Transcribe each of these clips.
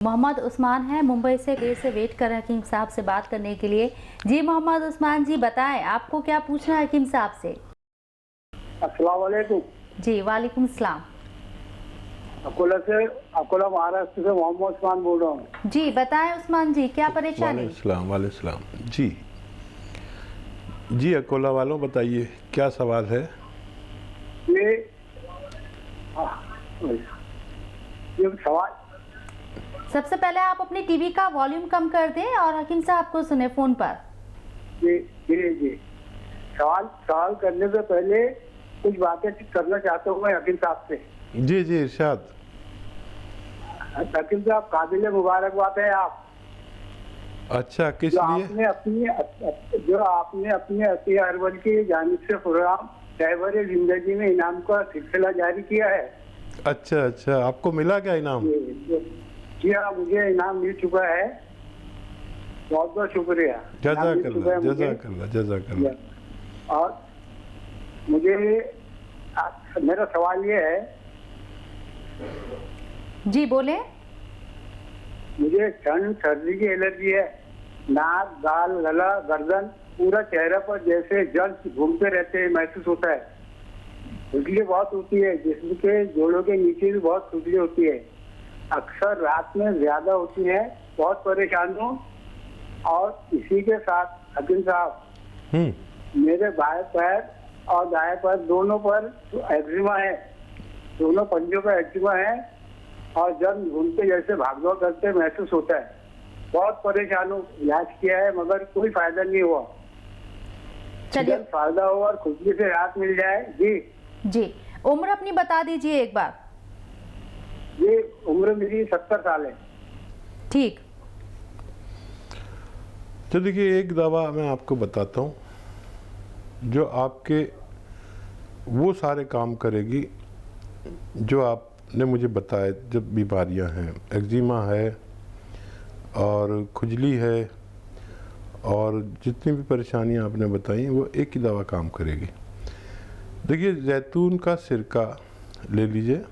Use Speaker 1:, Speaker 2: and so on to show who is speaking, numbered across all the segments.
Speaker 1: मोहम्मद उस्मान है, मुंबई से देर से वेट कर रहे हैं हकीम साहब से बात करने के लिए। जी मोहम्मद उस्मान जी बताएं, आपको क्या पूछना है हकीम साहब से?
Speaker 2: अस्सलाम वालेकुम।
Speaker 1: जी वालेकुम सलाम।
Speaker 2: अकोला महाराष्ट्र से मोहम्मद उस्मान बोल रहा हूँ।
Speaker 1: जी बताएं उस्मान जी, क्या परेशानी?
Speaker 3: वालेकुम सलाम। जी अकोला वालों बताइए क्या सवाल है?
Speaker 2: ये सवाल,
Speaker 1: सबसे पहले आप अपनी टीवी का वॉल्यूम कम कर दें और हकीम साहब को सुने फोन पर।
Speaker 2: जी जी जी, सवाल करने से पहले कुछ बातें करना चाहता हूँ मैं हकीम साहब से।
Speaker 3: जी जी इरशाद।
Speaker 2: हकीम साहब काबिल मुबारकबाद है आप।
Speaker 3: अच्छा, किस लिए?
Speaker 2: आपने अपने अतिया अरवल की जानिब से प्रोग्राम ड्राइवर जिंदगी में इनाम का सिलसिला जारी किया है।
Speaker 3: अच्छा, आपको मिला क्या इनाम?
Speaker 2: जी हाँ, मुझे इनाम मिल चुका है। बहुत बहुत शुक्रिया। जज़ाकल्लाह। और मुझे मेरा सवाल ये है।
Speaker 1: जी बोले।
Speaker 2: मुझे ठंड सर्दी की एलर्जी है। नाक, गाल, गला, गर्दन, पूरा चेहरा पर जैसे जल्द घूमते रहते हैं महसूस होता है। खुजली बहुत होती है, जिस्म के जोड़ों के नीचे भी बहुत खुजली होती है। अक्सर रात में ज्यादा होती है। बहुत परेशान हूँ। और इसी के साथ हकीम साहब, मेरे बाएं पैर और दाएं पैर दोनों पर एक्जिमा है। दोनों पंजों का एक्जिमा है और जब घूमते जैसे भागदौड़ करते महसूस होता है। बहुत परेशान हूँ। इलाज किया है मगर कोई फायदा नहीं हुआ।
Speaker 1: चलिए,
Speaker 2: फायदा हो और खुजली से राहत मिल जाए। जी
Speaker 1: उम्र अपनी बता दीजिए एक बार।
Speaker 2: ये उम्र मेरी 70 साल है।
Speaker 1: ठीक।
Speaker 3: तो देखिए, एक दवा मैं आपको बताता हूँ जो आपके वो सारे काम करेगी जो आपने मुझे बताए। जब बीमारियां हैं, एक्जिमा है और खुजली है और जितनी भी परेशानियां आपने बताई वो एक ही दवा काम करेगी। देखिए, जैतून का सिरका ले लीजिए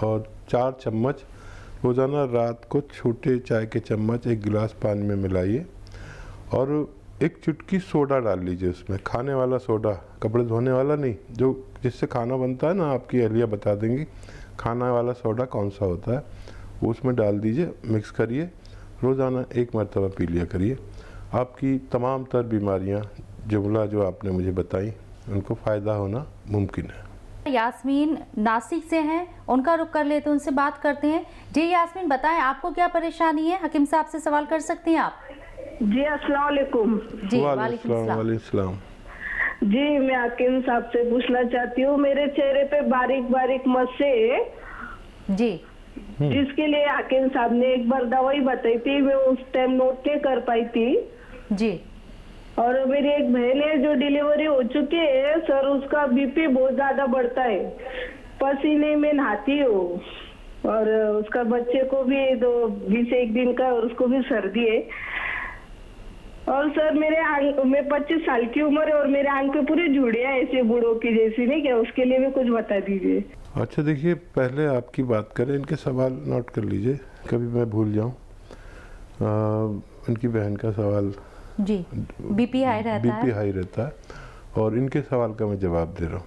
Speaker 3: और 4 चम्मच रोज़ाना रात को छोटे चाय के चम्मच एक गिलास पानी में मिलाइए और एक चुटकी सोडा डाल लीजिए उसमें। खाने वाला सोडा, कपड़े धोने वाला नहीं, जो जिससे खाना बनता है ना, आपकी अहलिया बता देंगी खाना वाला सोडा कौन सा होता है। वो उसमें डाल दीजिए, मिक्स करिए, रोज़ाना 1 मरतबा पी लिया करिए। आपकी तमाम तर बीमारियाँ जुमला जो आपने मुझे बताई उनको फ़ायदा होना मुमकिन है।
Speaker 1: यास्मीन नासिक से हैं, उनका रुख कर लेते, उनसे बात करते हैं। जी यास्मीन बताएं, आपको क्या परेशानी है? हकीम साहब से सवाल कर सकती हैं आप।
Speaker 4: जी अस्सलाम वालेकुम।
Speaker 1: जी वालेकुम सलाम।
Speaker 4: जी मैं हकीम साहब से पूछना चाहती हूँ, मेरे चेहरे पे बारीक बारीक मस्से
Speaker 1: जी,
Speaker 4: जिसके लिए हकीम साहब ने एक बार दवाई बताई थी, मैं उस टाइम नोट नहीं कर पाई थी।
Speaker 1: जी।
Speaker 4: और मेरी एक बहन है जो डिलीवरी हो चुकी है सर, उसका बीपी बहुत ज्यादा बढ़ता है। पसीने में नहाती हूँ और उसका बच्चे को भी 21 दिन का, और उसको भी सर्दी है। और सर मैं 25 साल की उम्र है और मेरे आंख पे पूरी झुर्रियां ऐसे बूढ़ों की जैसी, नहीं क्या? उसके लिए भी कुछ बता दीजिए।
Speaker 3: अच्छा देखिए, पहले आपकी बात करें, इनके सवाल नोट कर लीजिए, कभी मैं भूल जाऊं। इनकी बहन का सवाल
Speaker 1: जी, बीपी हाई
Speaker 3: रहता है और इनके सवाल का मैं जवाब दे रहा हूँ।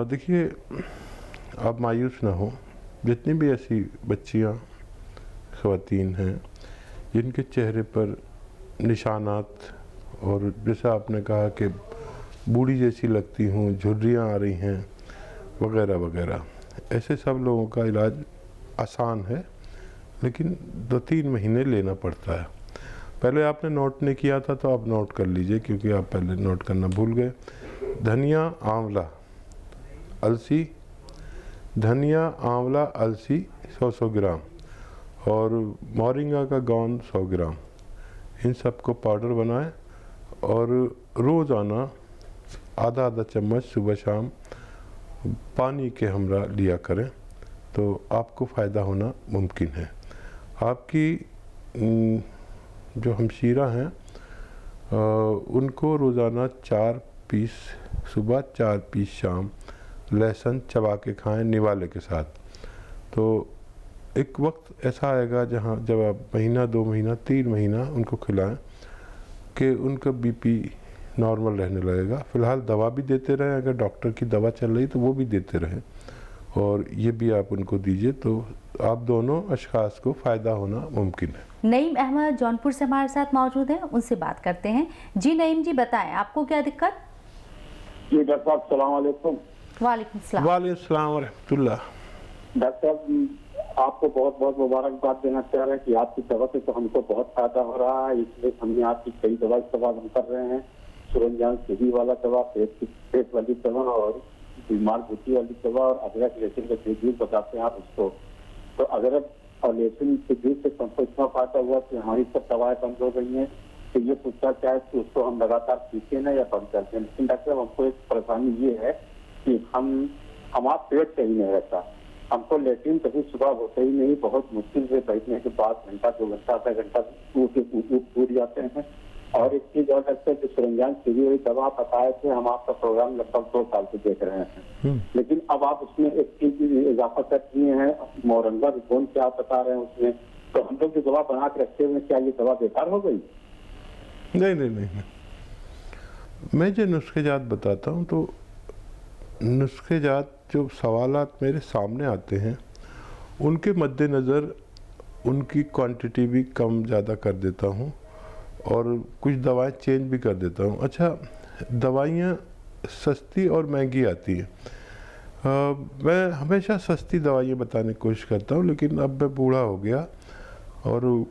Speaker 3: देखिए, आप मायूस ना हो। जितनी भी ऐसी बच्चियाँ, ख़वातीन हैं जिनके चेहरे पर निशानात और जैसा आपने कहा कि बूढ़ी जैसी लगती हूँ, झुर्रियाँ आ रही हैं वगैरह वगैरह, ऐसे सब लोगों का इलाज आसान है, लेकिन 2-3 महीने लेना पड़ता है। पहले आपने नोट नहीं किया था तो आप नोट कर लीजिए, क्योंकि आप पहले नोट करना भूल गए। धनिया, आंवला, अलसी, धनिया, आंवला, अलसी 100-100 ग्राम और मोरिंगा का गौंद 100 ग्राम, इन सबको पाउडर बनाएं और रोज़ाना आधा चम्मच सुबह शाम पानी के हमरा लिया करें तो आपको फ़ायदा होना मुमकिन है। आपकी जो हमशीरा हैं उनको रोज़ाना 4 पीस सुबह, 4 पीस शाम लहसुन चबा के खाएं निवाले के साथ, तो एक वक्त ऐसा आएगा जहाँ जब आप महीना 2 महीना 3 महीना उनको खिलाएं कि उनका बीपी नॉर्मल रहने लगेगा। फ़िलहाल दवा भी देते रहें, अगर डॉक्टर की दवा चल रही तो वो भी देते रहें और ये भी आप उनको दीजिए, तो आप दोनों अशख़ास को फ़ायदा होना मुमकिन है।
Speaker 1: नईम अहमद जौनपुर से हमारे साथ मौजूद हैं, उनसे बात करते हैं। जी नईम जी, बताएं आपको क्या दिक्कत?
Speaker 2: जी डॉक्टर साहब, सलाम वालेकुम।
Speaker 1: वालेकुम सलाम।
Speaker 3: वालेकुम सलाम व रहमतुल्लाह।
Speaker 2: डॉक्टर साहब, आपको बहुत बहुत मुबारकबाद देना चाह रहे हैं कि आपकी दवा से तो हमको बहुत फायदा हो रहा है, इसलिए हमने आपकी कई दवा इस्तेमाल हम कर रहे हैं। सुरंजान सीधी वाला दवा, पेट वाली दवा और बीमार बूटी वाली दवा और अदरक लहसुन का जूस बताते हैं आप उसको। तो अदरक और लहसुन के जूस से हमको इतना फायदा हुआ कि हमारी सब दवाएं बंद हो गई हैं। तो ये पूछना चाहे कि उसको हम लगातार पीते ना या बंद करते हैं। लेकिन डॉक्टर साहब, हमको एक परेशानी ये है कि हमारा पेट सही नहीं रहता। हमको लेट्रिन कभी सुबह होते ही नहीं, बहुत मुश्किल से बैठने के बाद घंटा 2 घंटा आधा घंटा टूट जाते हैं। और एक चीज और लगता है कि सुरंजान सीधी हुई दवा आप बताए थे, हम आपका प्रोग्राम लगभग 2 साल से देख रहे हैं, लेकिन अब आप उसमें एक चीज इजाफा कर दिए हैं, मोरंगा रिबोन क्या आप बता रहे हैं उसमें। तो हम लोग जो दवा बना के रखते हुए, क्या ये दवा बेकार हो गई?
Speaker 3: नहीं, मैं जो नुस्खेजात बताता हूँ तो नुस्खेजात जो सवालात मेरे सामने आते हैं उनके मद्देनज़र उनकी क्वांटिटी भी कम ज़्यादा कर देता हूँ और कुछ दवाएं चेंज भी कर देता हूँ। अच्छा, दवाइयाँ सस्ती और महंगी आती हैं। मैं हमेशा सस्ती दवाइयाँ बताने की कोशिश करता हूँ, लेकिन अब मैं बूढ़ा हो गया और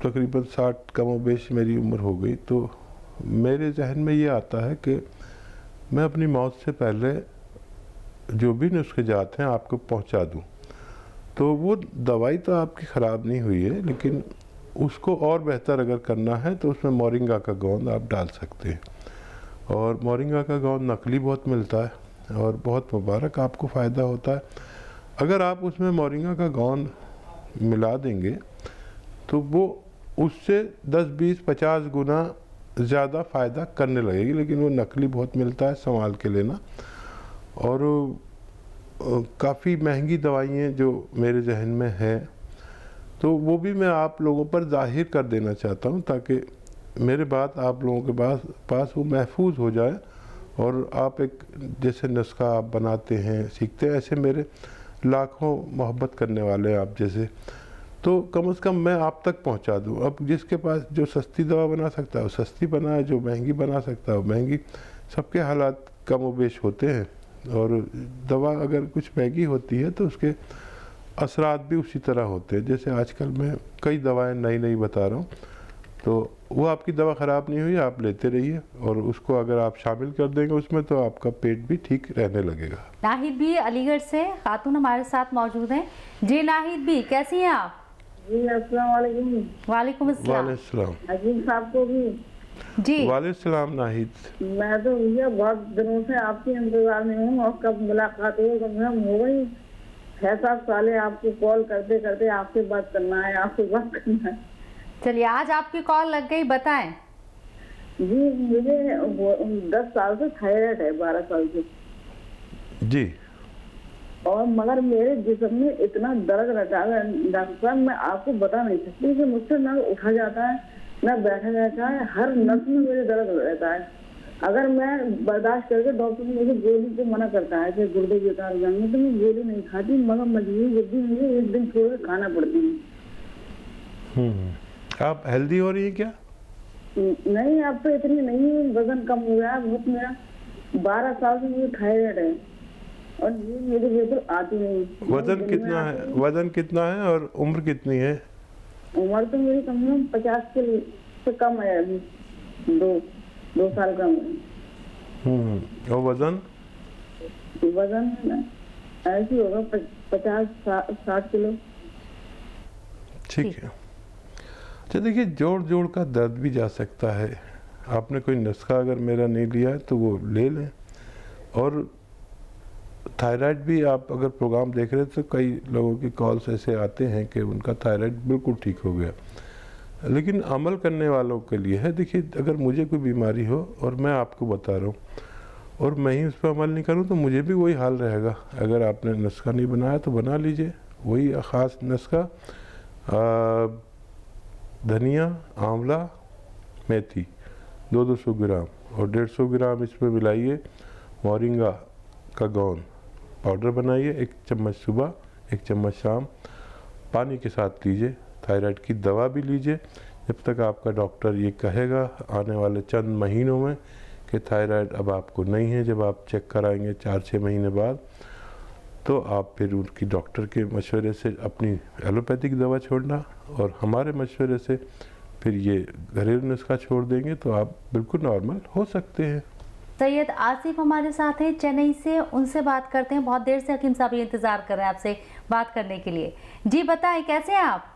Speaker 3: तकरीबन 60 कमोबेश मेरी उम्र हो गई, तो मेरे जहन में ये आता है कि मैं अपनी मौत से पहले जो भी नुस्खेजात हैं आपको पहुंचा दूं। तो वो दवाई तो आपकी ख़राब नहीं हुई है, लेकिन उसको और बेहतर अगर करना है तो उसमें मोरिंगा का गोंद आप डाल सकते हैं। और मोरिंगा का गोंद नकली बहुत मिलता है और बहुत मुबारक, आपको फ़ायदा होता है। अगर आप उसमें मोरिंगा का गोंद मिला देंगे तो वो उससे 10, 20, 50 गुना ज़्यादा फ़ायदा करने लगेगी, लेकिन वो नकली बहुत मिलता है, संभाल के लेना। और काफ़ी महंगी दवाइयाँ जो मेरे जहन में हैं तो वो भी मैं आप लोगों पर ज़ाहिर कर देना चाहता हूँ, ताकि मेरे बात आप लोगों के पास वो महफूज हो जाए और आप एक जैसे नुस्खा आप बनाते हैं, सीखते हैं, ऐसे मेरे लाखों मोहब्बत करने वाले हैं आप जैसे, तो कम से कम मैं आप तक पहुंचा दूं। अब जिसके पास जो सस्ती दवा बना सकता है वो सस्ती बनाए, जो महंगी बना सकता है वो महंगी। सबके हालात कम बेश होते हैं और दवा अगर कुछ महंगी होती है तो उसके असरात भी उसी तरह होते हैं। जैसे आजकल मैं कई दवाएं नई बता रहा हूँ, तो वो आपकी दवा ख़राब नहीं हुई, आप लेते रहिए और उसको अगर आप शामिल कर देंगे उसमें तो आपका पेट भी ठीक रहने लगेगा।
Speaker 1: नाहिद भी अलीगढ़ से खातून हमारे साथ मौजूद हैं। जी नाहिद भी, कैसी हैं आप?
Speaker 4: जी अस्सलाम वालेकुम।
Speaker 1: वालेकुम अस्सलाम।
Speaker 4: अजीम साहब को भी
Speaker 1: जी।
Speaker 3: वालेकुम सलाम नाहिद।
Speaker 4: मैं तो भैया बहुत दिनों से आपके इंतजार में हूँ और कब मुलाकात हो, कम से कम हो गई 6-7 साल आपको कॉल करते करते आपसे बात करना है।
Speaker 1: चलिए, आज आपकी कॉल लग गई, बताएं।
Speaker 4: जी, मुझे 10 साल से थायराइड है, 12 साल से
Speaker 3: जी।
Speaker 4: और मगर मेरे जिस्म में इतना दर्द रहता है डॉक्टर साहब, मैं आपको बता नहीं सकती कि मुझसे ना उठा जाता है ना बैठा जाता है, हर नस में मेरे दर्द रहता है। अगर मैं बर्दाश्त करके डॉक्टर मुझे गोली को मना करता है कि गुर्दे बेकार जाएंगे, तो मैं गोली नहीं खाती, मगर मजबूरी जब भी मुझे एक दिन छोड़ के खाना पड़ती है।
Speaker 3: आप हेल्दी हो रही है क्या?
Speaker 4: नहीं, अब तो इतनी नहीं, वजन कम हो गया बहुत मेरा। 12 साल से मुझे थायराइड है और ये मेरे बिल्कुल आती नहीं।
Speaker 3: वजन कितना है और उम्र कितनी है?
Speaker 4: उम्र तो मेरी कम से कम 50 से कम है, अभी 2 साल कम है।
Speaker 3: और वजन
Speaker 4: ऐसी होगा 50-60 किलो।
Speaker 3: ठीक है। अच्छा देखिए, जोड़ का दर्द भी जा सकता है। आपने कोई नुस्खा अगर मेरा नहीं लिया है तो वो ले लें। और थायराइड भी आप अगर प्रोग्राम देख रहे हैं तो कई लोगों की कॉल्स ऐसे आते हैं कि उनका थायराइड बिल्कुल ठीक हो गया, लेकिन अमल करने वालों के लिए है। देखिए, अगर मुझे कोई बीमारी हो और मैं आपको बता रहा हूँ और मैं ही उस पर अमल नहीं करूँ तो मुझे भी वही हाल रहेगा। अगर आपने नुस्खा नहीं बनाया तो बना लीजिए, वही ख़ास नुस्खा, धनिया, आंवला, मेथी 200 ग्राम और 150 ग्राम इसमें मिलाइए मोरिंगा का गोंद पाउडर बनाइए। 1 चम्मच सुबह, 1 चम्मच शाम, पानी के साथ लीजिए। थायराइड की दवा भी लीजिए जब तक आपका डॉक्टर ये कहेगा आने वाले चंद महीनों में कि थायराइड अब आपको नहीं है। जब आप चेक कराएंगे 4-6 महीने बाद, तो आप फिर उनकी डॉक्टर के मशवरे से अपनी एलोपैथिक दवा छोड़ना और हमारे मशवरे से फिर ये घरेलू नुस्खा छोड़ देंगे तो आप बिल्कुल नॉर्मल हो सकते हैं।
Speaker 1: सैयद आसिफ हमारे साथ हैं चेन्नई से, उनसे बात करते हैं। बहुत देर से हकीम साहब ये इंतजार कर रहे हैं आपसे बात करने के लिए। जी बताएं, कैसे हैं आप?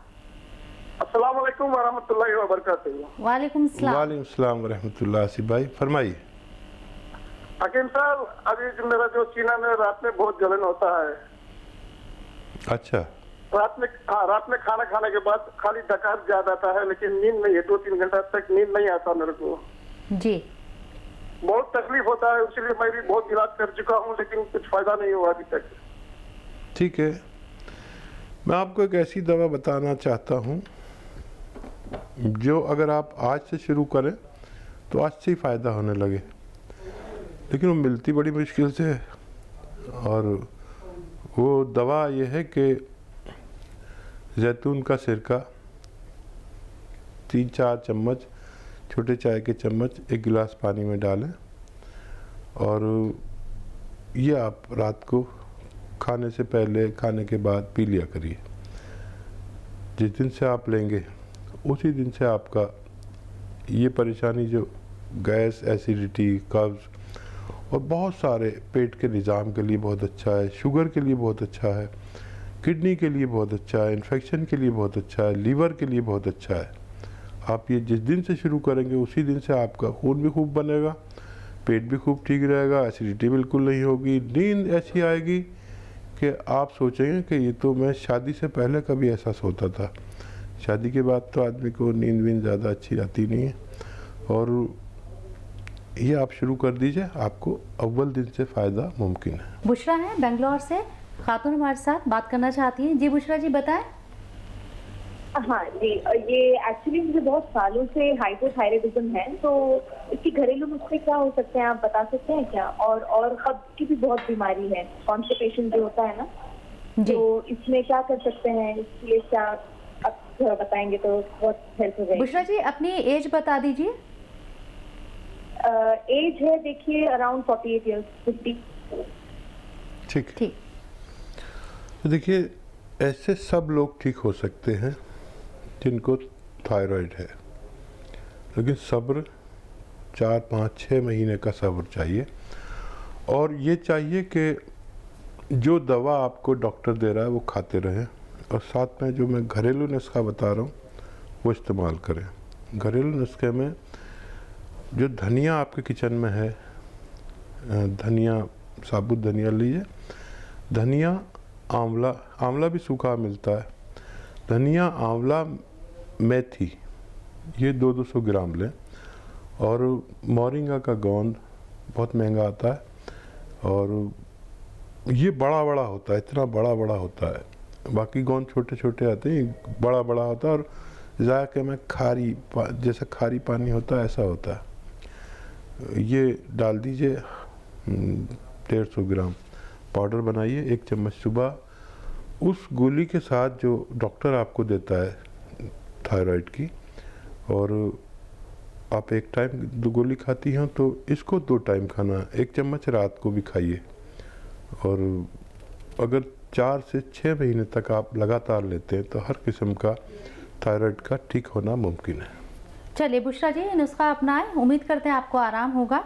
Speaker 5: अस्सलाम वालेकुम वरहमतुल्लाहि वबरकातुहू।
Speaker 1: वालेकुम सलाम।
Speaker 3: वालेकुम सलाम वरहमतुल्लाह। आसिफ भाई फरमाइए।
Speaker 5: हकीम साहब, अभी जो मेरा जो सीना में रात में बहुत जलन होता है।
Speaker 3: अच्छा,
Speaker 5: रात में खाना खाने के बाद खाली डकार ज्यादा आता है, लेकिन नींद नहीं है। 2-3 घंटा तक नींद नहीं आता मेरे को।
Speaker 1: जी,
Speaker 5: बहुत तकलीफ होता है, इसलिए मैं भी बहुत इलाज कर चुका हूँ, लेकिन कुछ फायदा नहीं हुआ अभी तक।
Speaker 3: ठीक है, मैं आपको एक ऐसी दवा बताना चाहता हूँ जो अगर आप आज से शुरू करें तो आज से ही फ़ायदा होने लगे, लेकिन वो मिलती बड़ी मुश्किल से है। और वो दवा ये है कि जैतून का सिरका 3-4 चम्मच, छोटे चाय के चम्मच 1 गिलास पानी में डालें और ये आप रात को खाने से पहले, खाने के बाद पी लिया करिए। जिस दिन से आप लेंगे उसी दिन से आपका ये परेशानी जो गैस, एसिडिटी, कब्ज़ और बहुत सारे पेट के निज़ाम के लिए बहुत अच्छा है, शुगर के लिए बहुत अच्छा है, किडनी के लिए बहुत अच्छा है, इन्फेक्शन के लिए बहुत अच्छा है, लीवर के लिए बहुत अच्छा है। आप ये जिस दिन से शुरू करेंगे उसी दिन से आपका खून भी खूब बनेगा, पेट भी खूब ठीक रहेगा, एसिडिटी बिल्कुल नहीं होगी, नींद ऐसी आएगी कि आप सोचेंगे कि ये तो मैं शादी से पहले कभी ऐसा सोता था। शादी के बाद तो आदमी को नींद वींद ज़्यादा अच्छी आती नहीं है। और ये आप शुरू कर दीजिए, आपको अव्वल दिन से फ़ायदा मुमकिन है।
Speaker 1: बुशरा है बेंगलोर से, खातून हमारे साथ बात करना चाहती हैं। जी बुशरा जी बताएं।
Speaker 6: हाँ जी, ये एक्चुअली मुझे बहुत सालों से हाइपोथायराइडिज्म है, तो इसकी घरेलू नुस्खे क्या हो सकते हैं, आप बता सकते हैं क्या? और कब्ज की भी बहुत बीमारी है, कॉन्स्टिपेशन जो होता है ना,
Speaker 1: जी।
Speaker 6: तो इसमें क्या कर सकते हैं? इसलिए क्या आप थोड़ा बताएंगे तो बहुत हेल्प हो जाएगी।
Speaker 1: बुशरा जी अपनी एज बता दीजिए।
Speaker 6: एज है देखिए अराउंड 48 ईयर्स, 50।
Speaker 3: ठीक।
Speaker 1: ठीक।
Speaker 3: तो देखिए, ऐसे सब लोग ठीक हो सकते हैं जिनको थायराइड है, लेकिन सब्र 4-5-6 महीने का सब्र चाहिए। और ये चाहिए कि जो दवा आपको डॉक्टर दे रहा है वो खाते रहें, और साथ में जो मैं घरेलू नुस्खा बता रहा हूँ वो इस्तेमाल करें। घरेलू नुस्खे में जो धनिया आपके किचन में है, धनिया, साबुत धनिया लीजिए, धनिया, आंवला भी सूखा मिलता है, धनिया, आंवला, मेथी, ये 200 ग्राम लें। और मोरिंगा का गोंद बहुत महंगा आता है और ये बड़ा बड़ा होता है, इतना बड़ा बड़ा होता है। बाकी गोंद छोटे छोटे आते हैं, बड़ा बड़ा होता है और जायके में जैसा खारी पानी होता है ऐसा होता है। ये डाल दीजिए 150 ग्राम, पाउडर बनाइए, 1 चम्मच सुबह। उस गोली के साथ जो डॉक्टर आपको देता है थायराइड की, और आप एक टाइम 2 गोली खाती हैं तो इसको 2 टाइम खाना, 1 चम्मच रात को भी खाइए। और अगर 4 से 6 महीने तक आप लगातार लेते हैं तो हर किस्म का थायराइड का ठीक होना मुमकिन है।
Speaker 1: चलिए बुशरा जी, नुस्खा अपनाएं, उम्मीद करते हैं आपको आराम होगा।